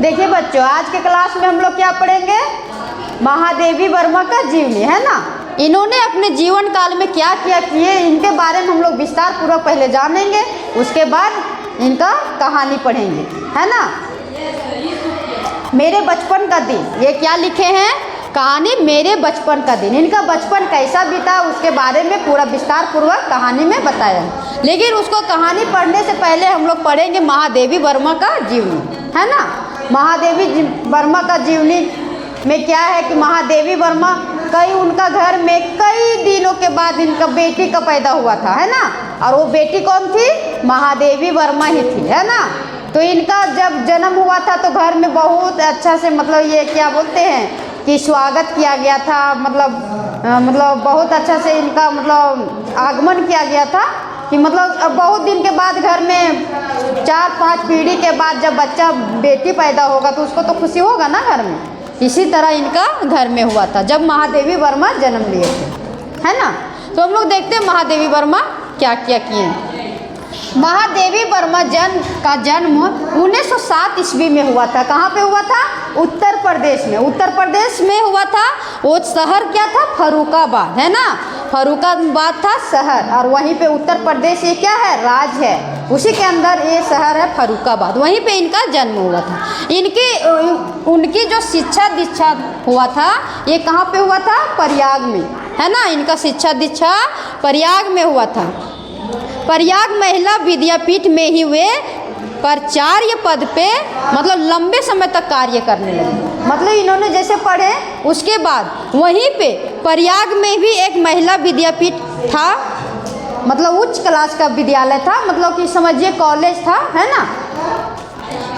देखिए बच्चों, आज के क्लास में हम लोग क्या पढ़ेंगे, महादेवी वर्मा का जीवनी, है ना। इन्होंने अपने जीवन काल में क्या क्या किए, इनके बारे में हम लोग विस्तार पूर्वक पहले जानेंगे, उसके बाद इनका कहानी पढ़ेंगे, है ना। मेरे बचपन का दिन, ये क्या लिखे हैं, कहानी मेरे बचपन का दिन। इनका बचपन कैसा बीता उसके बारे में पूरा विस्तार पूर्वक कहानी में बताया है। लेकिन उसको कहानी पढ़ने से पहले हम लोग पढ़ेंगे महादेवी वर्मा का जीवनी, है ना। महादेवी वर्मा का जीवनी में क्या है कि महादेवी वर्मा उनका घर में कई दिनों के बाद इनका बेटी का पैदा हुआ था, है ना। और वो बेटी कौन थी, महादेवी वर्मा ही थी, है ना। तो इनका जब जन्म हुआ था तो घर में बहुत अच्छा से, मतलब ये क्या बोलते हैं कि स्वागत किया गया था, मतलब बहुत अच्छा से इनका मतलब आगमन किया गया था कि मतलब बहुत दिन के बाद घर में 4-5 पीढ़ी के बाद जब बच्चा बेटी पैदा होगा तो उसको तो खुशी होगा ना घर में। इसी तरह इनका घर में हुआ था जब महादेवी वर्मा जन्म लिए थे, है ना। तो हम लोग देखते हैं महादेवी वर्मा क्या क्या किए। महादेवी वर्मा का जन्म 1907 ईस्वी में हुआ था। कहाँ पे हुआ था, उत्तर प्रदेश में। उत्तर प्रदेश में हुआ था। वो शहर क्या था, फर्रुखाबाद, है ना। फर्रुखाबाद था शहर, और वहीं पे उत्तर प्रदेश ये क्या है, राज्य है, उसी के अंदर ये शहर है फर्रुखाबाद। वहीं पे इनका जन्म हुआ था। उनकी जो शिक्षा दीक्षा हुआ था ये कहाँ पे हुआ था, प्रयाग में, है ना। इनका शिक्षा दीक्षा प्रयाग में हुआ था। प्रयाग महिला विद्यापीठ में ही वे प्राचार्य पद पे मतलब लंबे समय तक कार्य करने लगे। मतलब इन्होंने जैसे पढ़े उसके बाद वहीं पे प्रयाग में भी एक महिला विद्यापीठ था, मतलब उच्च क्लास का विद्यालय था, मतलब कि समझिए कॉलेज था, है ना।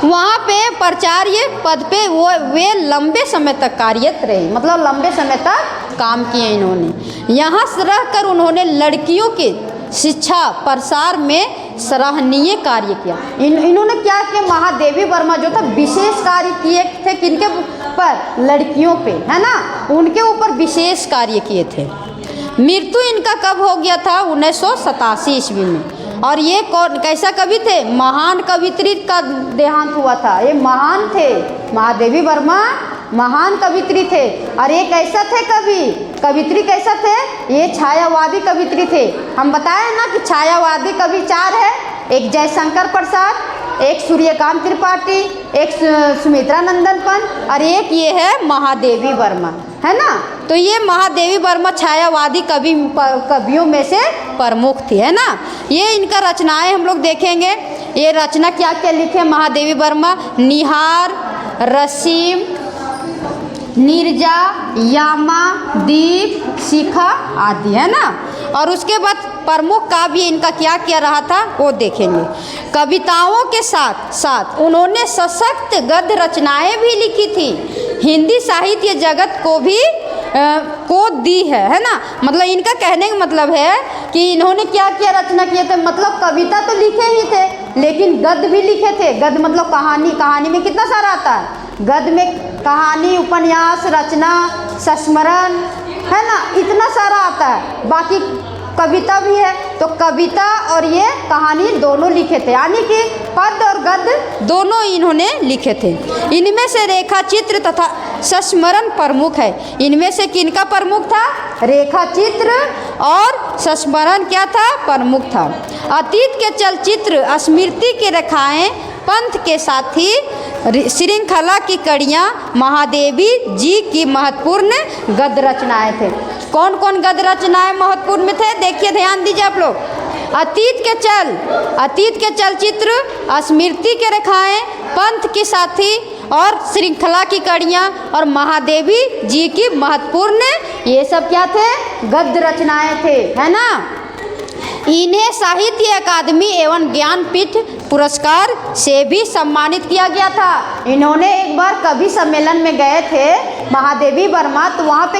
वहाँ पे प्राचार्य पद पे वे लंबे समय तक कार्यरत रहे, मतलब लंबे समय तक काम किए इन्होंने। यहाँ रहकर उन्होंने लड़कियों के शिक्षा प्रसार में सराहनीय कार्य किया। इन्होंने क्या किया, महादेवी वर्मा जो था विशेष कार्य किए थे किनके पर, लड़कियों पे, है ना, उनके ऊपर विशेष कार्य किए थे। मृत्यु इनका कब हो गया था, 1987 ईस्वी में। और ये कौन कैसा कवि थे, महान कवित्री का देहांत हुआ था। ये महान थे, महादेवी वर्मा महान कवित्री थे। और ये कैसा थे कवित्री कैसा थे, ये छायावादी कवित्री थे। हम बताए ना कि छायावादी कवि 4 है, एक जयशंकर प्रसाद, एक सूर्यकांत त्रिपाठी, एक सुमित्रा नंदन पंत, और एक ये है महादेवी वर्मा, है ना। तो ये महादेवी वर्मा छायावादी कवियों में से प्रमुख थी, है ना। ये इनका रचनाएं हम लोग देखेंगे। ये रचना क्या क्या लिखे महादेवी वर्मा, निहार, रसीम, नीरजा, यामा, दीप, शिखा आदि, है ना। और उसके बाद प्रमुख काव्य इनका क्या क्या रहा था वो देखेंगे। कविताओं के साथ साथ उन्होंने सशक्त गद्य रचनाएं भी लिखी थी। हिंदी साहित्य जगत को भी को दी है ना। मतलब इनका कहने का मतलब है कि इन्होंने क्या क्या रचना किए थे, मतलब कविता तो लिखे ही थे लेकिन गद्य भी लिखे थे। गद्य मतलब कहानी में कितना सारा आता है, गद्य में कहानी, उपन्यास, रचना, संस्मरण, है ना, इतना सारा आता है। बाकी कविता भी है, तो कविता और ये कहानी दोनों लिखे थे, यानी कि पद्य और गद्य दोनों इन्होंने लिखे थे। इनमें से रेखा चित्र तथा संस्मरण प्रमुख है। इनमें से किनका प्रमुख था, रेखा चित्र और संस्मरण क्या था, प्रमुख था। अतीत के चलचित्र, स्मृति की रेखाएं, पंथ के साथी, श्रृंखला की कड़ियाँ महादेवी जी की महत्वपूर्ण गद्य रचनाएं थे। कौन कौन गद्य रचनाएं महत्वपूर्ण में थे, देखिए ध्यान दीजिए आप लोग। अतीत के चलचित्र, स्मृति के रेखाएं, पंथ के साथी और श्रृंखला की कड़ियाँ और महादेवी जी की महत्वपूर्ण, ये सब क्या थे, गद्य रचनाएं थे, है ना। इन्हें साहित्य अकादमी एवं ज्ञानपीठ पुरस्कार से भी सम्मानित किया गया था। इन्होंने एक बार कवि सम्मेलन में गए थे महादेवी वर्मा, तो वहाँ पे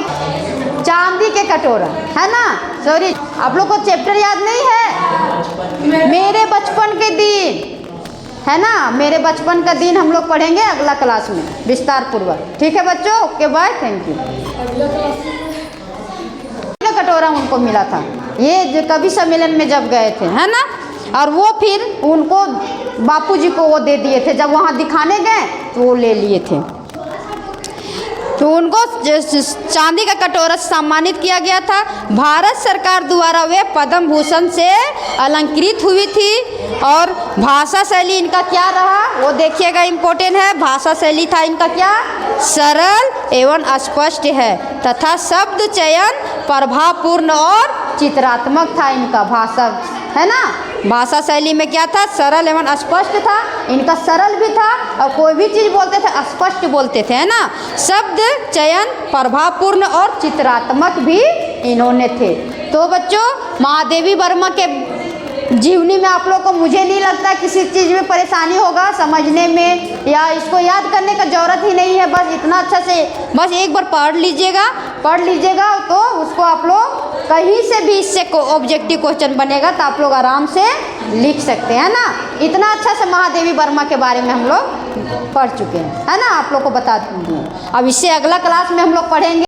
चांदी के कटोरा, है ना, सॉरी आप लोग को चैप्टर याद नहीं है, मेरे बचपन के दिन, है ना। मेरे बचपन का दिन हम लोग पढ़ेंगे अगला क्लास में विस्तार पूर्वक, ठीक है बच्चों। Okay bye, thank you. कटोरा उनको मिला था ये कवि सम्मेलन में जब गए थे, है ना। और वो फिर उनको बापूजी को वो दे दिए थे। जब वहाँ दिखाने गए तो वो ले लिए थे। तो उनको चांदी का कटोरा से सम्मानित किया गया था। भारत सरकार द्वारा वे पद्म भूषण से अलंकृत हुई थी। और भाषा शैली इनका क्या रहा वो देखिएगा, इम्पोर्टेंट है। भाषा शैली था इनका क्या, सरल एवं स्पष्ट है तथा शब्द चयन प्रभावपूर्ण और चित्रात्मक था इनका भाषा, है ना। भाषा शैली में क्या था, सरल एवं स्पष्ट था। इनका सरल भी था और कोई भी चीज़ बोलते थे स्पष्ट बोलते थे, है ना। शब्द चयन प्रभावपूर्ण और चित्रात्मक भी इन्होंने थे। तो बच्चों महादेवी वर्मा के जीवनी में आप लोग को मुझे नहीं लगता किसी चीज़ में परेशानी होगा समझने में, या इसको याद करने का ज़रूरत ही नहीं है। बस इतना अच्छा से बस एक बार पढ़ लीजिएगा तो उसको आप लोग कहीं से भी इससे ऑब्जेक्टिव क्वेश्चन बनेगा तो आप लोग आराम से लिख सकते हैं ना। इतना अच्छा से महादेवी वर्मा के बारे में हम लोग पढ़ चुके हैं, है ना। आप लोग को बता दूँगी। अब इससे अगला क्लास में हम लोग पढ़ेंगे।